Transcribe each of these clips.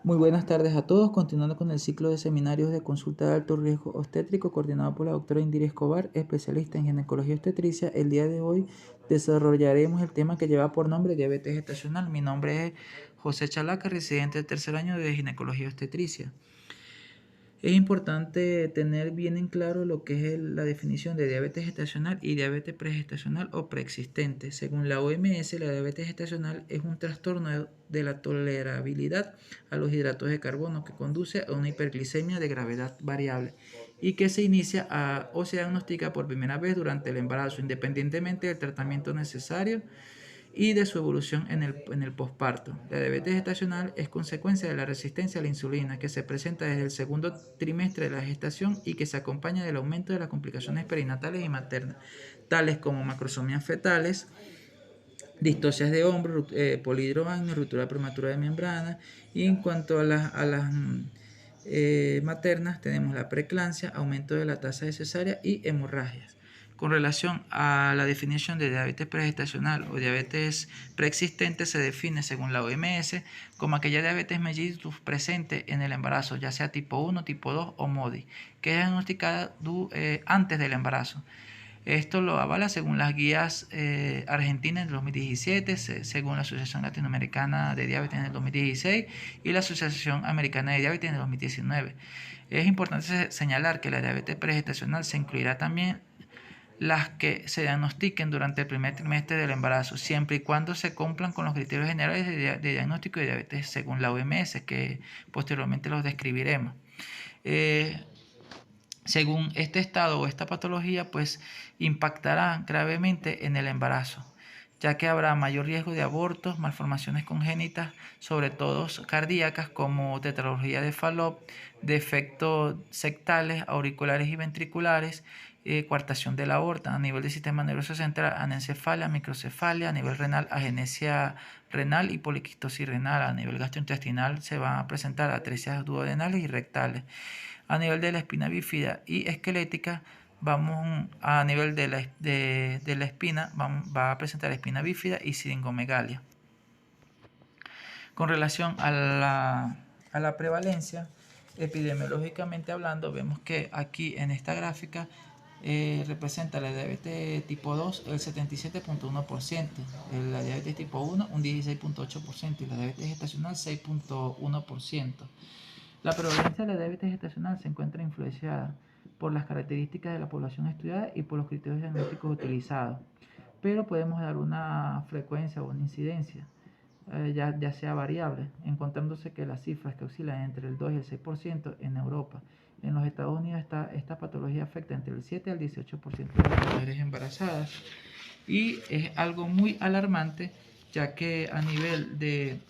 Muy buenas tardes a todos, continuando con el ciclo de seminarios de consulta de alto riesgo obstétrico coordinado por la doctora Indira Escobar, especialista en ginecología obstetricia. El día de hoy desarrollaremos el tema que lleva por nombre diabetes gestacional. Mi nombre es José Chalaca, residente del tercer año de ginecología obstetricia. Es importante tener bien en claro lo que es la definición de diabetes gestacional y diabetes pregestacional o preexistente. Según la OMS, la diabetes gestacional es un trastorno de la tolerabilidad a los hidratos de carbono que conduce a una hiperglicemia de gravedad variable y que se inicia o se diagnostica por primera vez durante el embarazo, independientemente del tratamiento necesario y de su evolución en el posparto. La diabetes gestacional es consecuencia de la resistencia a la insulina que se presenta desde el segundo trimestre de la gestación y que se acompaña del aumento de las complicaciones perinatales y maternas, tales como macrosomías fetales, distocias de hombro, polidromanio, ruptura prematura de membrana. Y en cuanto a las maternas, tenemos la preeclampsia, aumento de la tasa de cesárea y hemorragias. Con relación a la definición de diabetes pregestacional o diabetes preexistente, se define según la OMS como aquella diabetes mellitus presente en el embarazo, ya sea tipo 1, tipo 2 o MODI, que es diagnosticada antes del embarazo. Esto lo avala según las guías argentinas del 2017, según la Asociación Latinoamericana de Diabetes en el 2016 y la Asociación Americana de Diabetes en el 2019. Es importante señalar que la diabetes pregestacional se incluirá también las que se diagnostiquen durante el primer trimestre del embarazo, siempre y cuando se cumplan con los criterios generales de diagnóstico de diabetes según la OMS, que posteriormente los describiremos. Según este estado o esta patología, pues impactará gravemente en el embarazo, ya que habrá mayor riesgo de abortos, malformaciones congénitas, sobre todo cardíacas como tetralogía de Fallot, defectos sectales, auriculares y ventriculares, coartación de la aorta, a nivel del sistema nervioso central, anencefalia, microcefalia, a nivel renal, agenesia renal y poliquistosis renal, a nivel gastrointestinal se van a presentar atresias duodenales y rectales. A nivel de la espina bífida y esquelética, vamos a nivel de la espina, va a presentar espina bífida y siringomegalia. Con relación a la prevalencia, epidemiológicamente hablando, vemos que aquí en esta gráfica representa la diabetes tipo 2 el 77.1%, la diabetes tipo 1 un 16.8% y la diabetes gestacional 6.1%. La prevalencia de la diabetes gestacional se encuentra influenciada por las características de la población estudiada y por los criterios diagnósticos utilizados, pero podemos dar una frecuencia o una incidencia, ya sea variable, encontrándose que las cifras que oscilan entre el 2 y el 6% en Europa. En los Estados Unidos esta patología afecta entre el 7 al 18% de las mujeres embarazadas y es algo muy alarmante, ya que a nivel de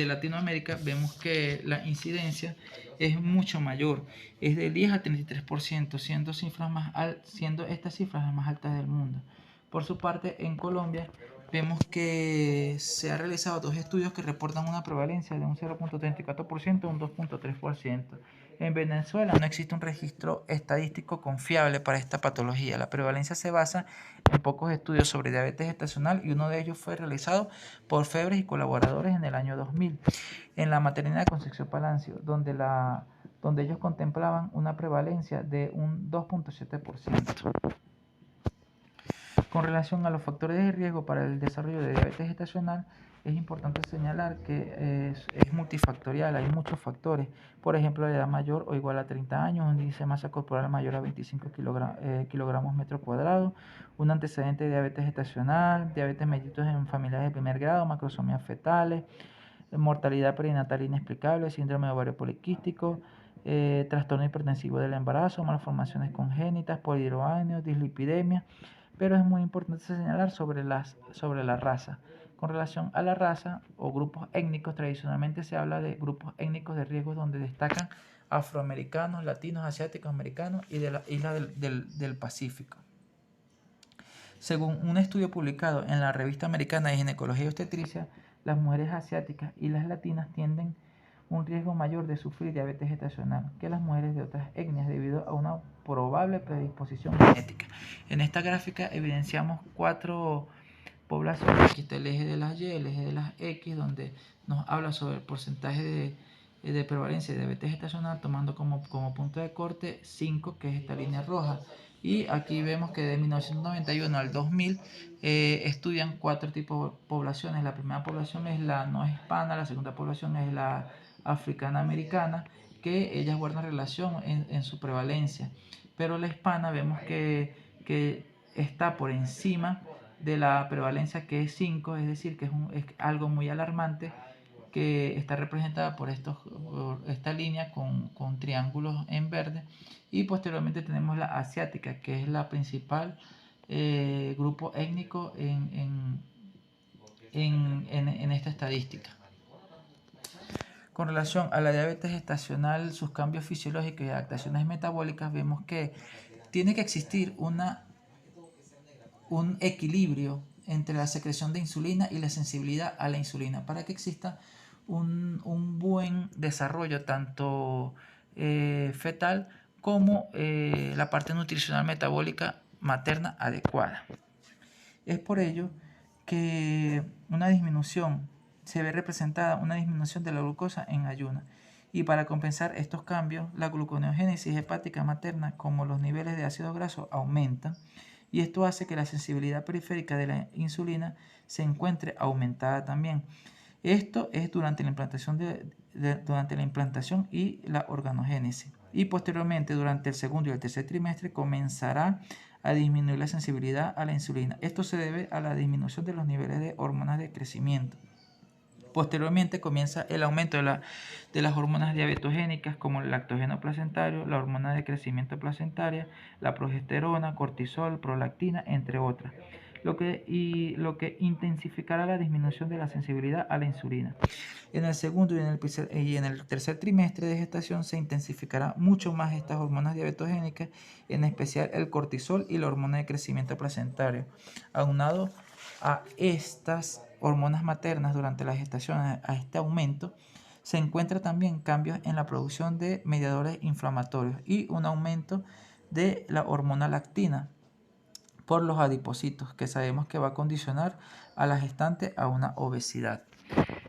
Latinoamérica vemos que la incidencia es mucho mayor, es del 10 al 33%, siendo estas cifras las más altas del mundo. Por su parte, en Colombia vemos que se han realizado dos estudios que reportan una prevalencia de un 0.34% a un 2.3%. En Venezuela no existe un registro estadístico confiable para esta patología. La prevalencia se basa en pocos estudios sobre diabetes gestacional y uno de ellos fue realizado por Febres y colaboradores en el año 2000 en la maternidad de Concepción Palacio, donde ellos contemplaban una prevalencia de un 2.7%. Con relación a los factores de riesgo para el desarrollo de diabetes gestacional, es importante señalar que es multifactorial, hay muchos factores. Por ejemplo, la edad mayor o igual a 30 años, un índice de masa corporal mayor a 25 kilogramos metro cuadrado, un antecedente de diabetes gestacional, diabetes mellitus en familias de primer grado, macrosomías fetales, mortalidad perinatal inexplicable, síndrome de ovario poliquístico, trastorno hipertensivo del embarazo, malformaciones congénitas, polidromanio, dislipidemia. Pero es muy importante señalar sobre la raza. Con relación a la raza o grupos étnicos, tradicionalmente se habla de grupos étnicos de riesgo donde destacan afroamericanos, latinos, asiáticos, americanos y de la isla del Pacífico. Según un estudio publicado en la Revista Americana de Ginecología y Obstetricia, las mujeres asiáticas y las latinas tienden un riesgo mayor de sufrir diabetes gestacional que las mujeres de otras etnias debido a una probable predisposición genética. En esta gráfica evidenciamos cuatro poblaciones. Aquí está el eje de las Y, el eje de las X, donde nos habla sobre el porcentaje de prevalencia de diabetes gestacional, tomando como punto de corte 5, que es esta línea roja. Y aquí vemos que de 1991 al 2000 estudian 4 tipos de poblaciones. La primera población es la no hispana, la segunda población es la africana americana, que ellas guardan relación en su prevalencia. Pero la hispana vemos que está por encima de la prevalencia, que es 5, es decir, que es algo muy alarmante, que está representada por esta línea con triángulos en verde. Y posteriormente tenemos la asiática, que es la principal grupo étnico en esta estadística. Con relación a la diabetes gestacional, sus cambios fisiológicos y adaptaciones metabólicas, vemos que tiene que existir un equilibrio entre la secreción de insulina y la sensibilidad a la insulina para que exista un buen desarrollo tanto fetal como la parte nutricional metabólica materna adecuada. Es por ello que se ve representada una disminución de la glucosa en ayuno. Y para compensar estos cambios, la gluconeogénesis hepática materna, como los niveles de ácido graso, aumentan, y esto hace que la sensibilidad periférica de la insulina se encuentre aumentada también. Esto es durante la implantación y la organogénesis. Y posteriormente, durante el segundo y el tercer trimestre, comenzará a disminuir la sensibilidad a la insulina. Esto se debe a la disminución de los niveles de hormonas de crecimiento. Posteriormente comienza el aumento de las hormonas diabetogénicas, como el lactogeno placentario, la hormona de crecimiento placentaria, la progesterona, cortisol, prolactina, entre otras, lo que intensificará la disminución de la sensibilidad a la insulina. En el segundo y en el tercer trimestre de gestación se intensificará mucho más estas hormonas diabetogénicas, en especial el cortisol y la hormona de crecimiento placentario. Aunado a estas hormonas maternas durante la gestación, a este aumento, se encuentra también cambios en la producción de mediadores inflamatorios y un aumento de la hormona lactina por los adipocitos, que sabemos que va a condicionar a la gestante a una obesidad.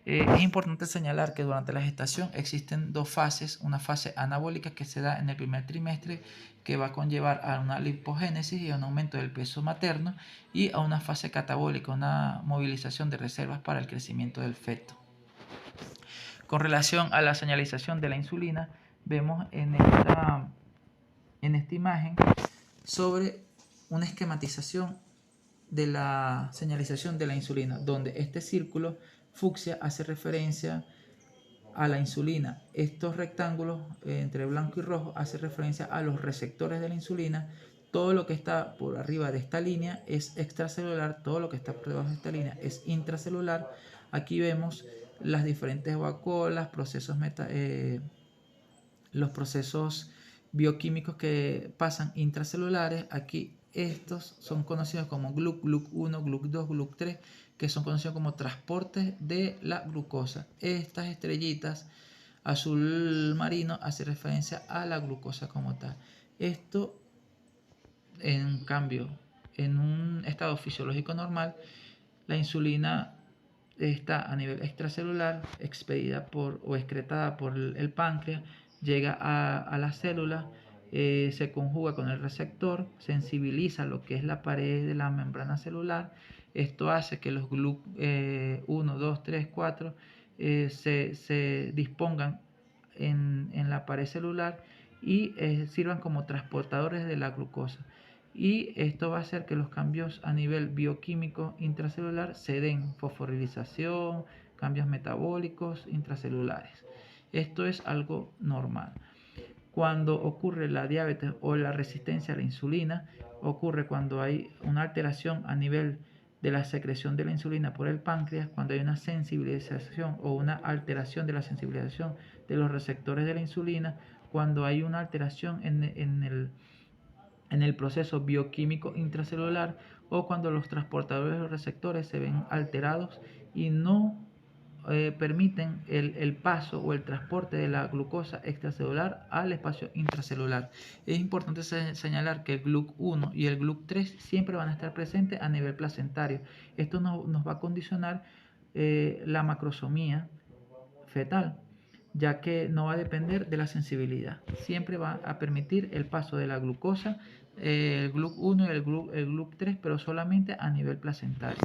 Es importante señalar que durante la gestación existen dos fases, una fase anabólica que se da en el primer trimestre, que va a conllevar a una lipogénesis y a un aumento del peso materno, y a una fase catabólica, una movilización de reservas para el crecimiento del feto. Con relación a la señalización de la insulina, vemos en esta imagen sobre una esquematización de la señalización de la insulina, donde este círculo fucsia hace referencia a la insulina. Estos rectángulos entre blanco y rojo hace referencia a los receptores de la insulina. Todo lo que está por arriba de esta línea es extracelular, todo lo que está por debajo de esta línea es intracelular. Aquí vemos las diferentes vacuolas, los procesos bioquímicos que pasan intracelulares. Aquí estos son conocidos como GLUC, GLUC1, GLUC2, GLUC3, que son conocidos como transportes de la glucosa. Estas estrellitas azul marino hace referencia a la glucosa como tal. Esto, en cambio, en un estado fisiológico normal, la insulina está a nivel extracelular, expedida o excretada por el páncreas, llega a la célula, se conjuga con el receptor, sensibiliza lo que es la pared de la membrana celular. Esto hace que los GLUC1, 2, 3, 4 se dispongan en la pared celular y sirvan como transportadores de la glucosa. Y esto va a hacer que los cambios a nivel bioquímico intracelular se den: fosforilización, cambios metabólicos intracelulares. Esto es algo normal. Cuando ocurre la diabetes o la resistencia a la insulina, ocurre cuando hay una alteración a nivel de la secreción de la insulina por el páncreas, cuando hay una sensibilización o una alteración de la sensibilización de los receptores de la insulina, cuando hay una alteración en el proceso bioquímico intracelular, o cuando los transportadores de los receptores se ven alterados y no permiten el paso o el transporte de la glucosa extracelular al espacio intracelular. Es importante señalar que el GLUC1 y el GLUC3 siempre van a estar presentes a nivel placentario. Esto nos va a condicionar la macrosomía fetal, ya que no va a depender de la sensibilidad. Siempre va a permitir el paso de la glucosa, el GLUC1 y el GLUC3, pero solamente a nivel placentario.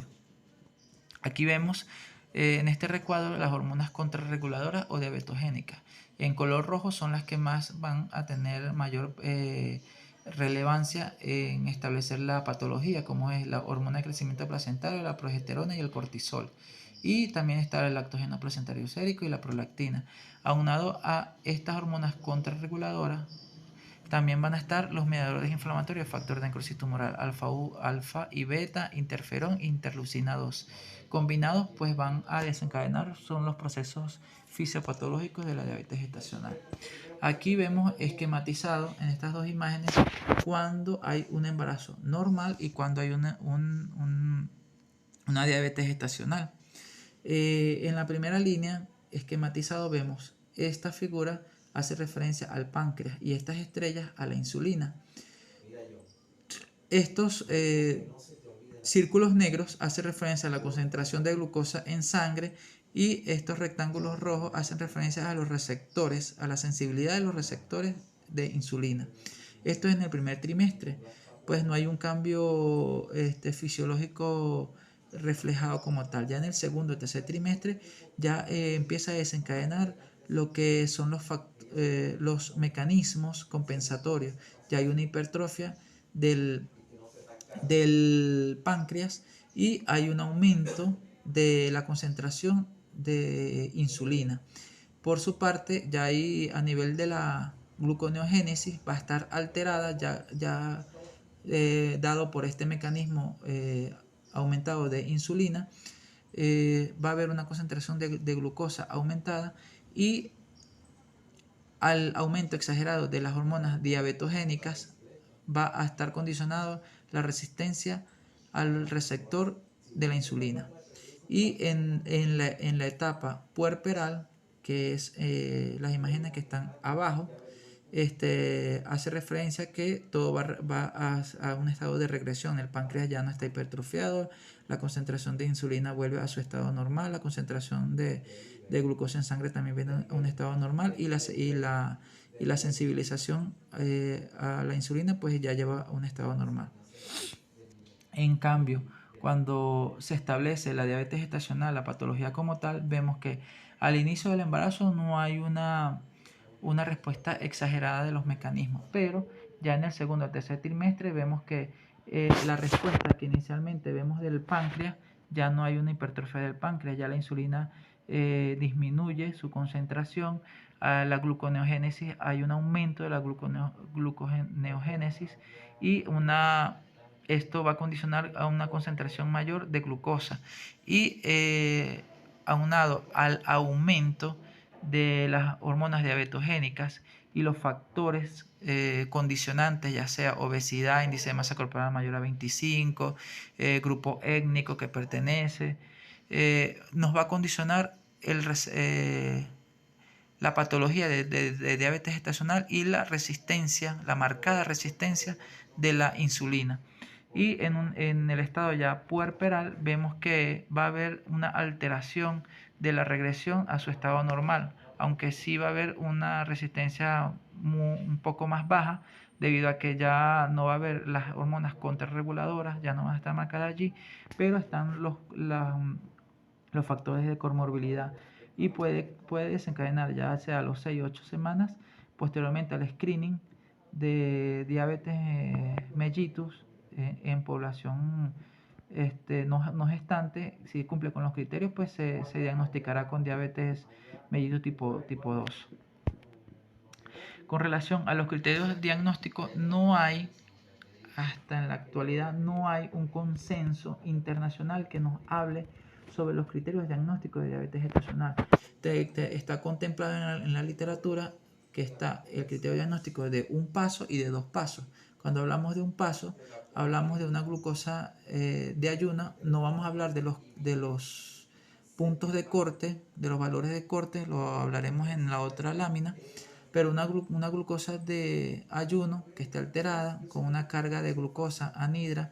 Aquí vemos en este recuadro las hormonas contrarreguladoras o diabetogénicas. En color rojo son las que más van a tener mayor relevancia en establecer la patología, como es la hormona de crecimiento placentario, la progesterona y el cortisol. Y también está el lactogeno placentario sérico y la prolactina. Aunado a estas hormonas contrarreguladoras, también van a estar los mediadores inflamatorios, factor de necrosis tumoral, alfa y beta, interferón, interleucina 2. Combinados, pues van a desencadenar, son los procesos fisiopatológicos de la diabetes gestacional. Aquí vemos esquematizado en estas dos imágenes cuando hay un embarazo normal y cuando hay una diabetes gestacional. En la primera línea, esquematizado, vemos esta figura hace referencia al páncreas y estas estrellas a la insulina. Estos círculos negros hacen referencia a la concentración de glucosa en sangre y estos rectángulos rojos hacen referencia a los receptores, a la sensibilidad de los receptores de insulina. Esto es en el primer trimestre, pues no hay un cambio fisiológico reflejado como tal. Ya en el segundo y tercer trimestre ya empieza a desencadenar lo que son los mecanismos compensatorios. Ya hay una hipertrofia del páncreas y hay un aumento de la concentración de insulina. Por su parte, ya ahí a nivel de la gluconeogénesis va a estar alterada, dado por este mecanismo aumentado de insulina. Va a haber una concentración de glucosa aumentada y al aumento exagerado de las hormonas diabetogénicas va a estar condicionado la resistencia al receptor de la insulina. Y en la etapa puerperal, que es las imágenes que están abajo, hace referencia a que todo va a un estado de regresión. El páncreas ya no está hipertrofiado, la concentración de insulina vuelve a su estado normal, la concentración de glucosa en sangre también viene a un estado normal y la sensibilización a la insulina pues ya lleva a un estado normal. En cambio, cuando se establece la diabetes gestacional, la patología como tal, vemos que al inicio del embarazo no hay una respuesta exagerada de los mecanismos, pero ya en el segundo o tercer trimestre vemos que la respuesta que inicialmente vemos del páncreas, ya no hay una hipertrofia del páncreas, ya la insulina disminuye su concentración, a la gluconeogénesis hay un aumento de la gluconeogénesis y esto va a condicionar a una concentración mayor de glucosa y aunado al aumento de las hormonas diabetogénicas y los factores condicionantes, ya sea obesidad, índice de masa corporal mayor a 25, grupo étnico que pertenece, nos va a condicionar la patología de diabetes gestacional y la marcada resistencia de la insulina. Y en el estado ya puerperal vemos que va a haber una alteración de la regresión a su estado normal, aunque sí va a haber una resistencia un poco más baja, debido a que ya no va a haber las hormonas contrarreguladoras, ya no van a estar marcadas allí, pero están los factores de comorbilidad y puede desencadenar ya sea a los 6 o 8 semanas, posteriormente al screening de diabetes mellitus en población no gestante. Si cumple con los criterios, pues se diagnosticará con diabetes mellitus tipo 2. Con relación a los criterios de diagnóstico, hasta en la actualidad, no hay un consenso internacional que nos hable sobre los criterios de diagnóstico de diabetes gestacional. Está contemplado en la literatura que está el criterio diagnóstico de un paso y de 2 pasos. Cuando hablamos de un paso, hablamos de una glucosa de ayuno, no vamos a hablar de los puntos de corte, de los valores de corte, lo hablaremos en la otra lámina, pero una glucosa de ayuno que esté alterada con una carga de glucosa anhidra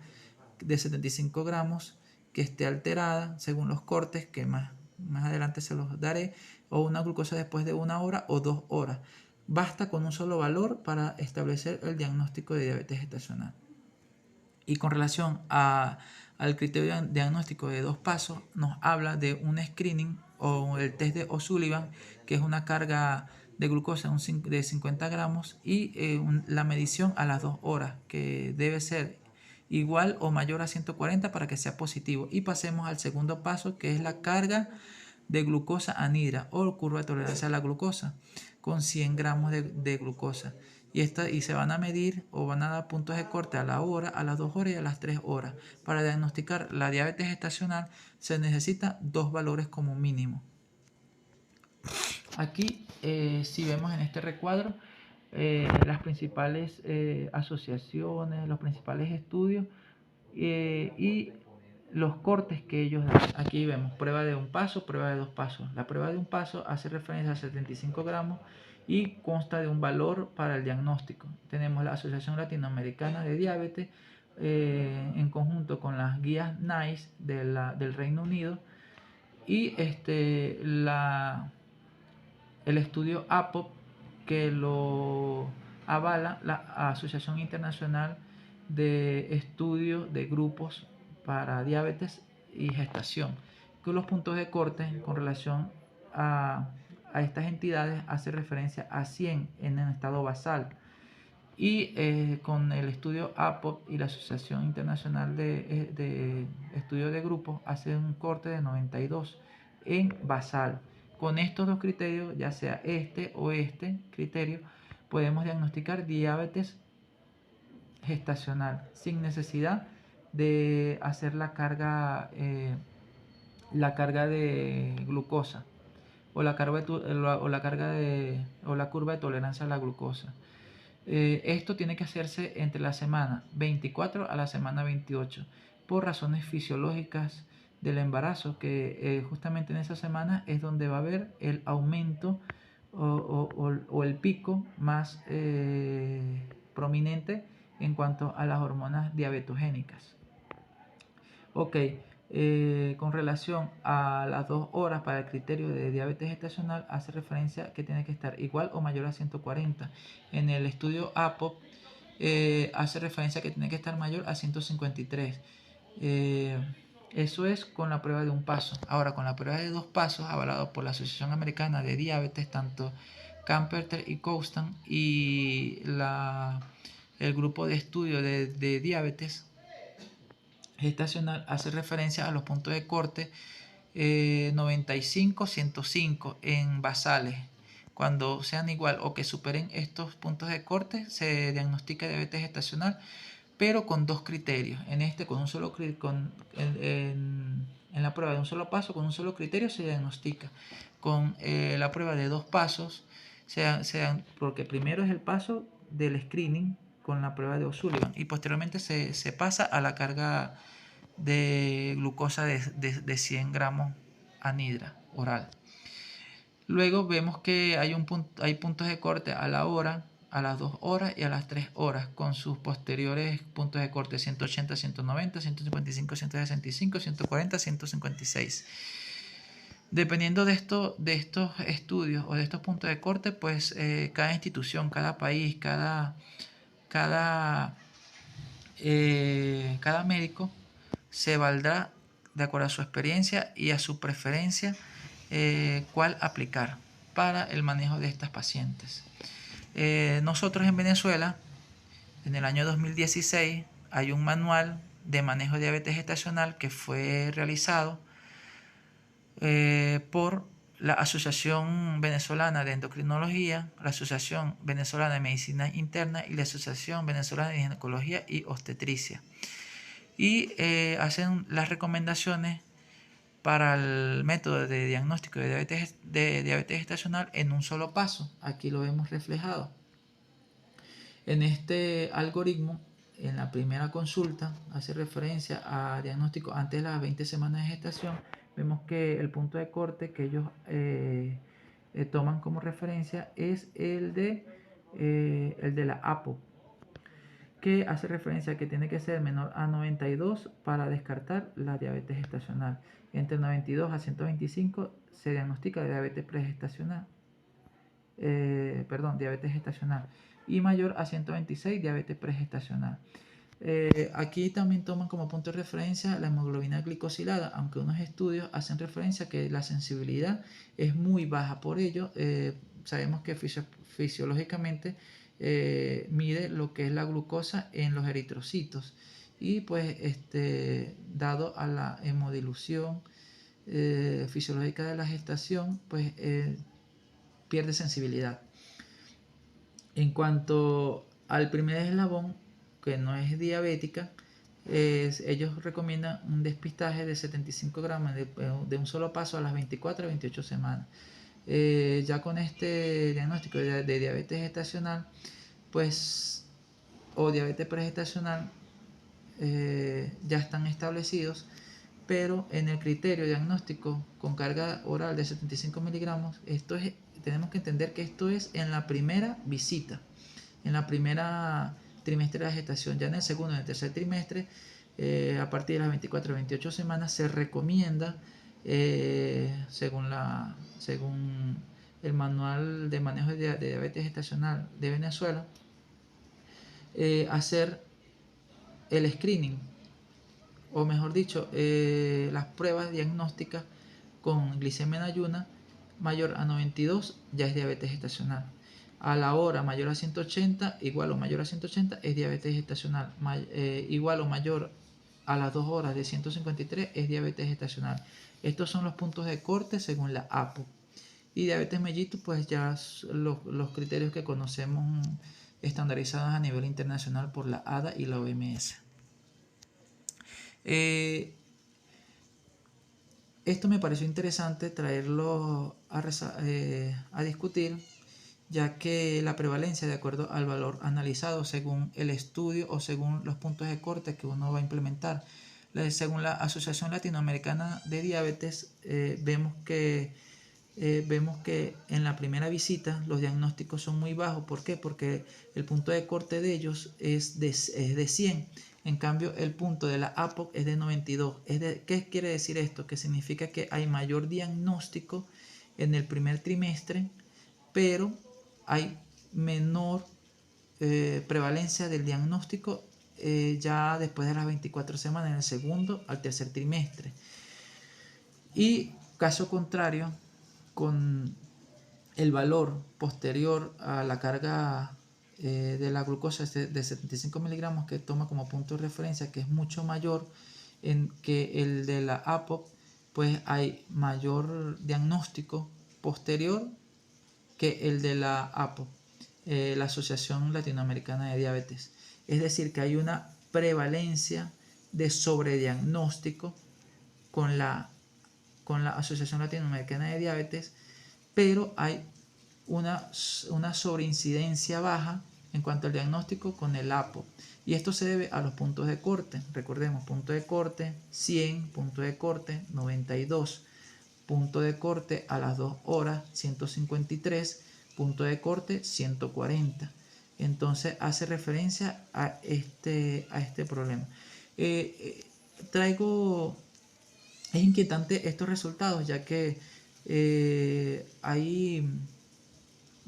de 75 gramos que esté alterada según los cortes que más adelante se los daré, o una glucosa después de 1 hora o 2 horas. Basta con un solo valor para establecer el diagnóstico de diabetes gestacional. Y con relación al criterio diagnóstico de 2 pasos, nos habla de un screening o el test de O'Sullivan, que es una carga de glucosa de 50 gramos y la medición a las 2 horas, que debe ser igual o mayor a 140 para que sea positivo. Y pasemos al segundo paso, que es la carga de glucosa anhidra o curva de tolerancia a la glucosa con 100 gramos de glucosa. Y se van a medir o van a dar puntos de corte a la hora, a las 2 horas y a las 3 horas. Para diagnosticar la diabetes gestacional se necesita 2 valores como mínimo. Aquí, si vemos en este recuadro, las principales asociaciones, los principales estudios y los cortes que ellos dan. Aquí vemos prueba de 1 paso, prueba de 2 pasos. La prueba de 1 paso hace referencia a 75 gramos y consta de un valor para el diagnóstico. Tenemos la Asociación Latinoamericana de Diabetes en conjunto con las guías NICE del Reino Unido y el estudio APOP que lo avala la Asociación Internacional de Estudios de Grupos para Diabetes y Gestación, que los puntos de corte con relación a estas entidades hace referencia a 100 en el estado basal, y con el estudio APOP y la Asociación Internacional de Estudios de Grupos hace un corte de 92 en basal. Con estos dos criterios, ya sea este o este criterio, podemos diagnosticar diabetes gestacional sin necesidad de hacer la carga de glucosa o la curva de tolerancia a la glucosa. Esto tiene que hacerse entre la semana 24 a la semana 28 por razones fisiológicas del embarazo, que justamente en esa semana es donde va a haber el aumento o el pico más prominente en cuanto a las hormonas diabetogénicas. Ok, con relación a las 2 horas para el criterio de diabetes gestacional, hace referencia que tiene que estar igual o mayor a 140. En el estudio APOP hace referencia que tiene que estar mayor a 153. Eso es con la prueba de 1 paso. Ahora, con la prueba de 2 pasos, avalado por la Asociación Americana de Diabetes, tanto Camperter y Coustan y el grupo de estudio de diabetes gestacional, hace referencia a los puntos de corte 95, 105 en basales. Cuando sean igual o que superen estos puntos de corte, se diagnostica diabetes gestacional, pero con 2 criterios. Con un solo en la prueba de 1 solo paso, con un solo criterio se diagnostica. Con la prueba de 2 pasos, porque primero es el paso del screening con la prueba de O'Sullivan y posteriormente se pasa a la carga de glucosa de 100 gramos anhidra oral. Luego vemos que hay puntos de corte a la hora, a las 2 horas y a las 3 horas, con sus posteriores puntos de corte 180, 190, 155, 165, 140, 156. Dependiendo de estos estudios o de estos puntos de corte, pues cada institución, cada país, cada médico se valdrá de acuerdo a su experiencia y a su preferencia cuál aplicar para el manejo de estas pacientes. Nosotros en Venezuela, en el año 2016, hay un manual de manejo de diabetes gestacional que fue realizado por la Asociación Venezolana de Endocrinología, la Asociación Venezolana de Medicina Interna y la Asociación Venezolana de Ginecología y Obstetricia. Y hacen las recomendaciones para el método de diagnóstico de diabetes gestacional en un solo paso. Aquí lo vemos reflejado. En este algoritmo, en la primera consulta, hace referencia a diagnóstico antes de las 20 semanas de gestación, vemos que el punto de corte que ellos toman como referencia es el de la APO, que hace referencia a que tiene que ser menor a 92 para descartar la diabetes gestacional. Entre 92 a 125 se diagnostica diabetes pregestacional, diabetes gestacional, y mayor a 126 diabetes pregestacional. Aquí también toman como punto de referencia la hemoglobina glicosilada, aunque unos estudios hacen referencia a que la sensibilidad es muy baja. Por ello, sabemos que fisiológicamente mide lo que es la glucosa en los eritrocitos, y pues dado a la hemodilución fisiológica de la gestación, pues pierde sensibilidad. En cuanto al primer eslabón, que no es diabética, ellos recomiendan un despistaje de 75 gramos de un solo paso a las 24 a 28 semanas. Ya con este diagnóstico de diabetes gestacional, pues, o diabetes pregestacional, ya están establecidos, pero en el criterio diagnóstico con carga oral de 75 miligramos, tenemos que entender que esto es en la primera visita, en la primera trimestre de la gestación. Ya en el segundo y en el tercer trimestre, a partir de las 24 o 28 semanas, se recomienda, según el manual de manejo de diabetes gestacional de Venezuela, hacer el screening, o mejor dicho, las pruebas diagnósticas con glicemia en ayuna mayor a 92 ya es diabetes gestacional. A la hora mayor a 180, igual o mayor a 180 es diabetes gestacional. Igual o mayor a las 2 horas de 153 es diabetes gestacional. Estos son los puntos de corte según la APO. Y diabetes mellitus, pues ya los criterios que conocemos estandarizados a nivel internacional por la ADA y la OMS. Esto me pareció interesante traerlo a discutir, ya que la prevalencia, de acuerdo al valor analizado según el estudio o según los puntos de corte que uno va a implementar, según la Asociación Latinoamericana de Diabetes, vemos que en la primera visita los diagnósticos son muy bajos. ¿Por qué? Porque el punto de corte de ellos es de 100. En cambio, el punto de la APOC es de 92. ¿Qué quiere decir esto? Que significa que hay mayor diagnóstico en el primer trimestre, pero hay menor prevalencia del diagnóstico ya después de las 24 semanas, en el segundo al tercer trimestre. Y caso contrario, con el valor posterior a la carga de la glucosa de 75 miligramos que toma como punto de referencia, que es mucho mayor que el de la APOC, pues hay mayor diagnóstico posterior que el de la APO, la Asociación Latinoamericana de Diabetes. Es decir, que hay una prevalencia de sobrediagnóstico con la Asociación Latinoamericana de Diabetes, pero hay una sobreincidencia baja en cuanto al diagnóstico con el APO. Y esto se debe a los puntos de corte. Recordemos, punto de corte 100, punto de corte 92, punto de corte a las 2 horas 153, punto de corte 140. Entonces hace referencia a este problema. Es inquietante estos resultados, ya que hay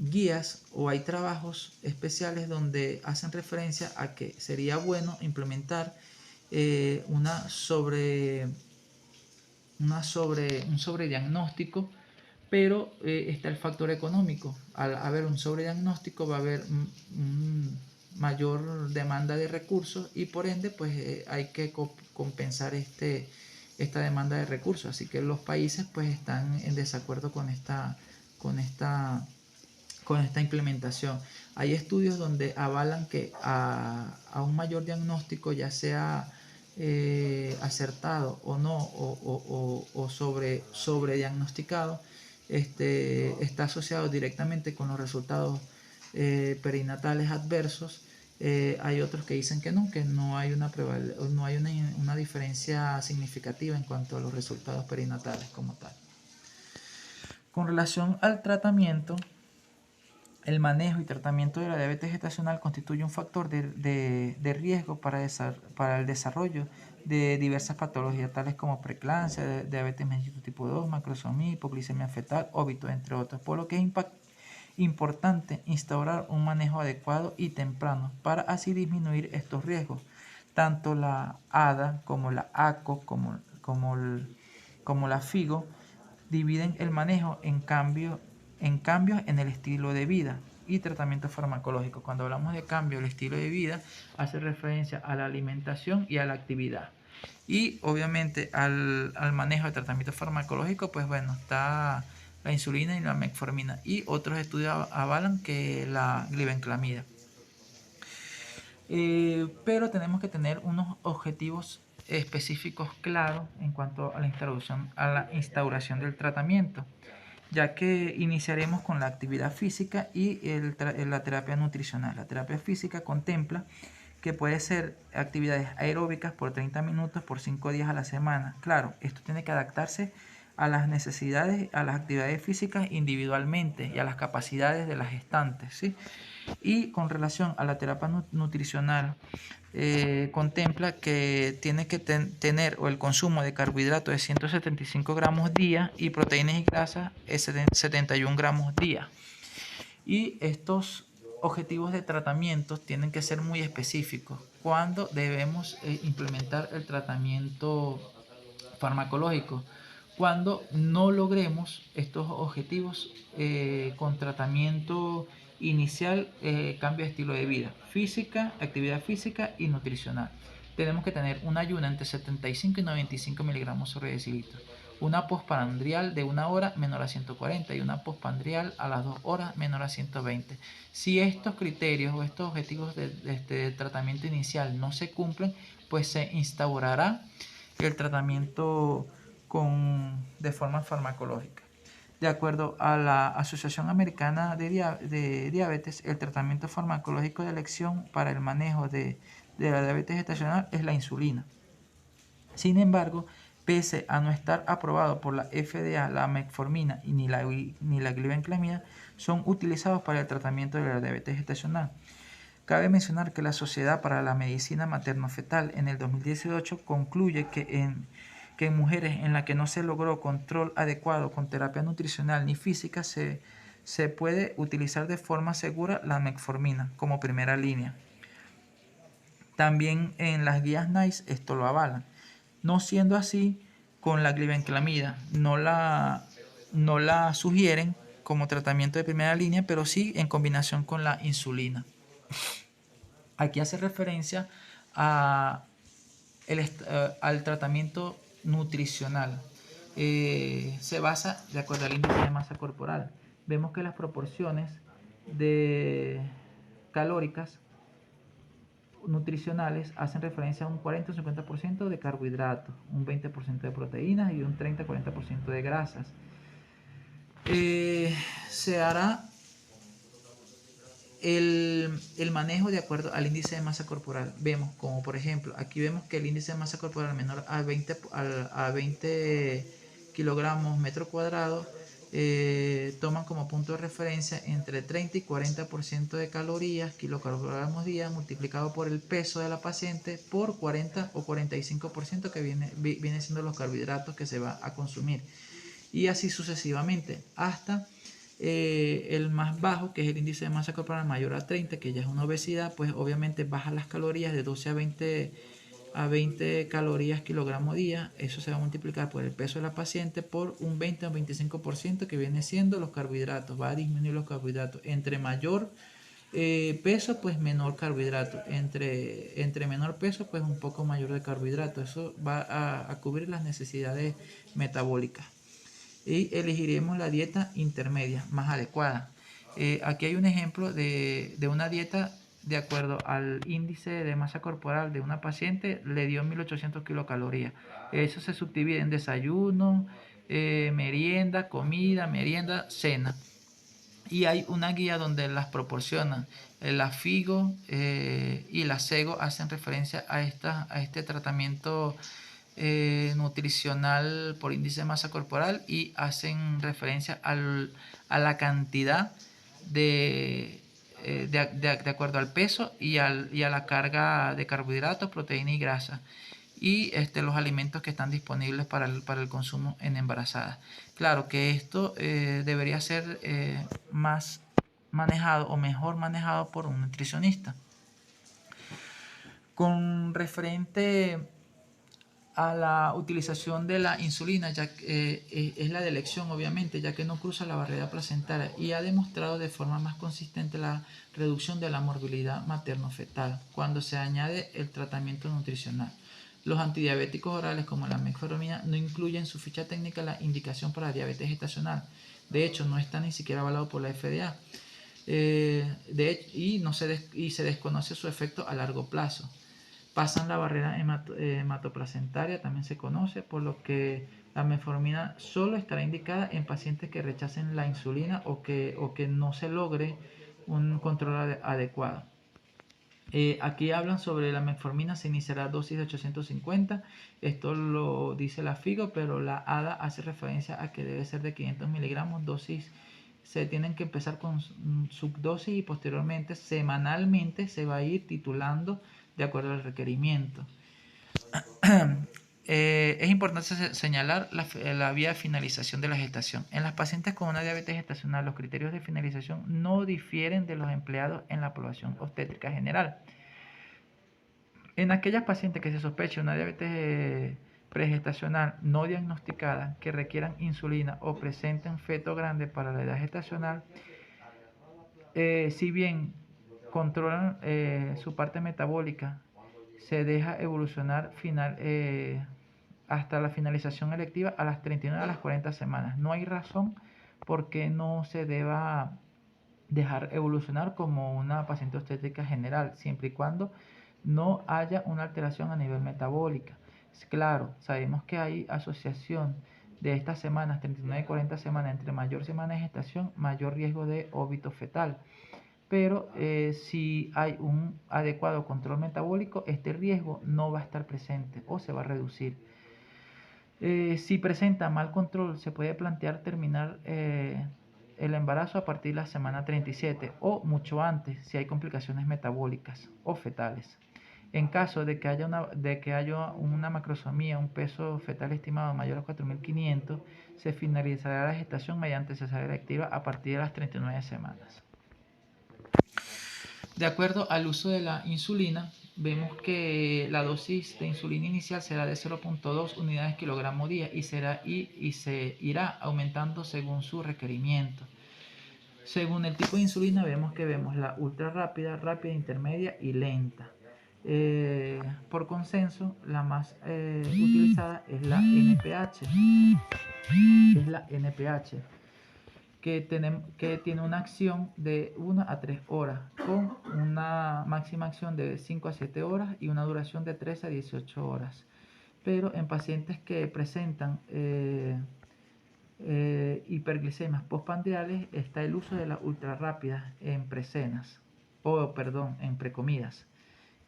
guías o hay trabajos especiales donde hacen referencia a que sería bueno implementar un sobrediagnóstico, pero está el factor económico. Al haber un sobrediagnóstico va a haber mayor demanda de recursos, y por ende pues hay que compensar esta demanda de recursos. Así que los países pues están en desacuerdo con esta implementación. Hay estudios donde avalan que a un mayor diagnóstico, ya sea acertado o no, o sobrediagnosticado, está asociado directamente con los resultados perinatales adversos, Hay otros que dicen que no hay una diferencia significativa en cuanto a los resultados perinatales como tal. Con relación al tratamiento, el manejo y tratamiento de la diabetes gestacional constituye un factor de riesgo para el desarrollo de diversas patologías tales como preeclampsia, diabetes mellitus tipo 2, macrosomía, hipoglicemia fetal, óbito, entre otros, por lo que es importante instaurar un manejo adecuado y temprano para así disminuir estos riesgos. Tanto la ADA como la ACO como la FIGO dividen el manejo en cambios en el estilo de vida y tratamiento farmacológico. Cuando hablamos de cambio, el estilo de vida hace referencia a la alimentación y a la actividad. Y obviamente al manejo de tratamiento farmacológico, pues bueno, está la insulina y la metformina. Y otros estudios avalan que la glibenclamida. Pero tenemos que tener unos objetivos específicos claros en cuanto a la instauración del tratamiento, ya que iniciaremos con la actividad física y la terapia nutricional. La terapia física contempla que puede ser actividades aeróbicas por 30 minutos por 5 días a la semana. Claro, esto tiene que adaptarse a las necesidades, a las actividades físicas individualmente y a las capacidades de las gestantes, ¿sí? Y con relación a la terapia nutricional, contempla que tiene que tener el consumo de carbohidratos de 175 gramos día y proteínas y grasas de 71 gramos día. Y estos objetivos de tratamiento tienen que ser muy específicos. ¿Cuándo debemos implementar el tratamiento farmacológico? Cuando no logremos estos objetivos con tratamiento inicial, cambio de estilo de vida, física, actividad física y nutricional. Tenemos que tener un ayuno entre 75 y 95 miligramos sobre decilitro, una postprandial de 1 hora menor a 140 y una postprandial a las 2 horas menor a 120. Si estos criterios o estos objetivos de tratamiento inicial no se cumplen, pues se instaurará el tratamiento de forma farmacológica. De acuerdo a la Asociación Americana de Diabetes, el tratamiento farmacológico de elección para el manejo de la diabetes gestacional es la insulina. Sin embargo, pese a no estar aprobado por la FDA, la metformina ni la glibenclamida son utilizados para el tratamiento de la diabetes gestacional. Cabe mencionar que la Sociedad para la Medicina Materno-Fetal en el 2018 concluye que en mujeres en las que no se logró control adecuado con terapia nutricional ni física se puede utilizar de forma segura la metformina como primera línea. También en las guías NICE esto lo avalan. No siendo así, con la glibenclamida no la sugieren como tratamiento de primera línea, pero sí en combinación con la insulina. Aquí hace referencia al tratamiento nutricional. Se basa de acuerdo al índice de masa corporal. Vemos que las proporciones de calóricas nutricionales hacen referencia a un 40 o 50% de carbohidratos, un 20% de proteínas y un 30-40% de grasas. Se hará el manejo de acuerdo al índice de masa corporal. Vemos como por ejemplo, aquí vemos que el índice de masa corporal menor a 20 kilogramos metro cuadrado toman como punto de referencia entre 30 y 40% de calorías, kilocalogramos día, multiplicado por el peso de la paciente por 40 o 45% que viene siendo los carbohidratos que se va a consumir. Y así sucesivamente, hasta el más bajo, que es el índice de masa corporal mayor a 30, que ya es una obesidad, pues obviamente baja las calorías de 12 a 20 calorías kilogramo día. Eso se va a multiplicar por el peso de la paciente por un 20 o 25% que viene siendo los carbohidratos. Va a disminuir los carbohidratos. Entre mayor peso, pues menor carbohidrato. Entre menor peso, pues un poco mayor de carbohidrato. Eso va a cubrir las necesidades metabólicas. Y elegiremos la dieta intermedia más adecuada. Aquí hay un ejemplo de una dieta de acuerdo al índice de masa corporal de una paciente, le dio 1800 kilocalorías. Eso se subdivide en desayuno, merienda, comida, merienda, cena. y hay una guía donde las proporcionan. La FIGO y la SEGO hacen referencia a este tratamiento nutricional por índice de masa corporal y hacen referencia a la cantidad de acuerdo al peso y a la carga de carbohidratos, proteína y grasa y los alimentos que están disponibles para el consumo en embarazadas. Claro que esto debería ser más manejado o mejor manejado por un nutricionista. Con referente a la utilización de la insulina, ya que es la de elección obviamente, ya que no cruza la barrera placentaria y ha demostrado de forma más consistente la reducción de la morbilidad materno-fetal cuando se añade el tratamiento nutricional. Los antidiabéticos orales como la metformina no incluyen en su ficha técnica la indicación para diabetes gestacional. De hecho, no está ni siquiera avalado por la FDA. Y se desconoce su efecto a largo plazo. Pasan la barrera hematoplacentaria, también se conoce, por lo que la metformina solo estará indicada en pacientes que rechacen la insulina o que no se logre un control adecuado. Aquí hablan sobre la metformina, se iniciará dosis de 850, esto lo dice la FIGO, pero la ADA hace referencia a que debe ser de 500 miligramos, dosis se tienen que empezar con subdosis y posteriormente, semanalmente, se va a ir titulando de acuerdo al requerimiento. Es importante señalar la vía de finalización de la gestación. En las pacientes con una diabetes gestacional, los criterios de finalización no difieren de los empleados en la población obstétrica general. En aquellas pacientes que se sospeche una diabetes pregestacional no diagnosticada que requieran insulina o presenten feto grande para la edad gestacional, si bien controlan su parte metabólica, se deja evolucionar hasta la finalización electiva a las 39 a las 40 semanas. No hay razón por qué no se deba dejar evolucionar como una paciente obstétrica general, siempre y cuando no haya una alteración a nivel metabólica. Claro, sabemos que hay asociación de estas semanas, 39 y 40 semanas, entre mayor semana de gestación, mayor riesgo de óbito fetal. Pero si hay un adecuado control metabólico, este riesgo no va a estar presente o se va a reducir. Si presenta mal control, se puede plantear terminar el embarazo a partir de la semana 37 o mucho antes si hay complicaciones metabólicas o fetales. En caso de que haya una macrosomía, un peso fetal estimado mayor a 4.500, se finalizará la gestación mediante cesárea electiva a partir de las 39 semanas. De acuerdo al uso de la insulina, vemos que la dosis de insulina inicial será de 0.2 unidades kilogramo día y se irá aumentando según su requerimiento. Según el tipo de insulina vemos la ultra rápida, rápida, intermedia y lenta. Por consenso, la más utilizada es la NPH. Que tiene una acción de 1 a 3 horas, con una máxima acción de 5 a 7 horas y una duración de 13 a 18 horas. Pero en pacientes que presentan hiperglicemias postprandiales está el uso de las ultra rápidas en precenas, en precomidas,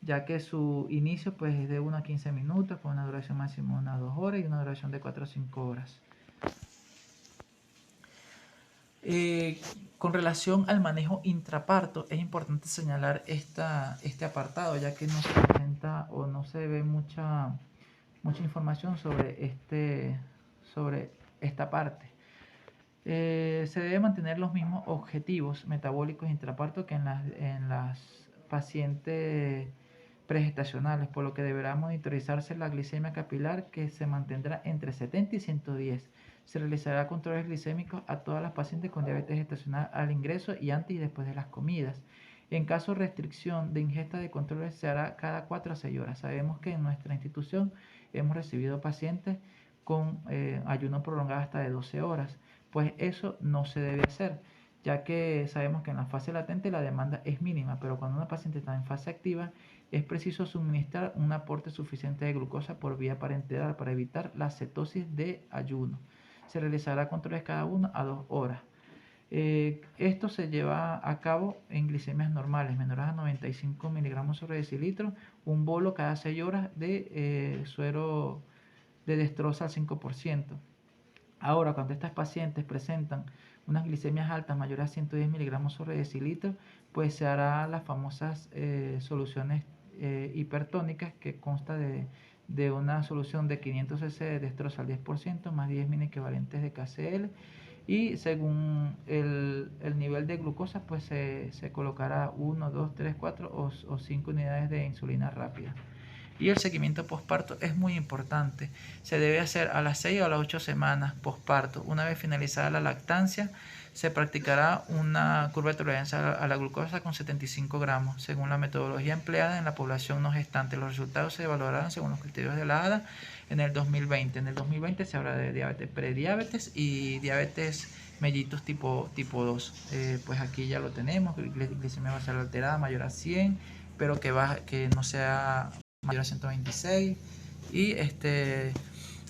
ya que su inicio pues, es de 1 a 15 minutos, con una duración máxima de 1 a 2 horas y una duración de 4 a 5 horas. Con relación al manejo intraparto, es importante señalar este apartado, ya que no se presenta o no se ve mucha información sobre esta parte. Se debe mantener los mismos objetivos metabólicos intraparto que en las pacientes pregestacionales, por lo que deberá monitorizarse la glicemia capilar, que se mantendrá entre 70 y 110. Se realizará controles glicémicos a todas las pacientes con diabetes gestacional al ingreso y antes y después de las comidas. En caso de restricción de ingesta de controles se hará cada 4 a 6 horas. Sabemos que en nuestra institución hemos recibido pacientes con ayuno prolongado hasta de 12 horas. Pues eso no se debe hacer, ya que sabemos que en la fase latente la demanda es mínima, pero cuando una paciente está en fase activa es preciso suministrar un aporte suficiente de glucosa por vía parenteral para evitar la cetosis de ayuno. Se realizará controles cada 1 a 2 horas. Esto se lleva a cabo en glicemias normales, menores a 95 miligramos sobre decilitro, un bolo cada 6 horas de suero de destroza al 5%. Ahora, cuando estas pacientes presentan unas glicemias altas mayores a 110 miligramos sobre decilitro, pues se hará las famosas soluciones hipertónicas, que consta de una solución de 500 cc de destroza al 10% más 10 mini equivalentes de KCl, y según el nivel de glucosa pues se colocará 1, 2, 3, 4 o 5 unidades de insulina rápida. Y el seguimiento postparto es muy importante. Se debe hacer a las 6 o a las 8 semanas postparto. Una vez finalizada la lactancia, se practicará una curva de tolerancia a la glucosa con 75 gramos, según la metodología empleada en la población no gestante. Los resultados se evaluarán según los criterios de la ADA en el 2020. En el 2020 se habla de diabetes, prediabetes y diabetes mellitus tipo 2. Pues aquí ya lo tenemos, glicemia basal alterada mayor a 100, pero que no sea mayor a 126, y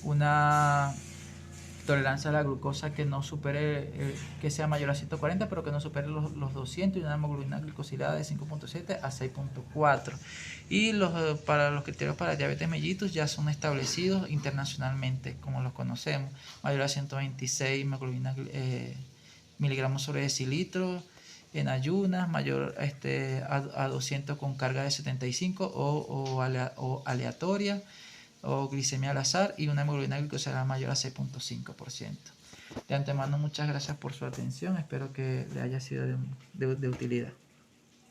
una tolerancia a la glucosa que no supere, que sea mayor a 140, pero que no supere los 200, y una hemoglobina glicosilada de 5.7 a 6.4. Y para los criterios para diabetes mellitus ya son establecidos internacionalmente, como los conocemos: mayor a 126 hemoglobina miligramos sobre decilitro en ayunas, mayor a 200 con carga de 75 o aleatoria, o glicemia al azar, y una hemoglobina glicosilada mayor a 6.5%. De antemano, muchas gracias por su atención. Espero que le haya sido de utilidad.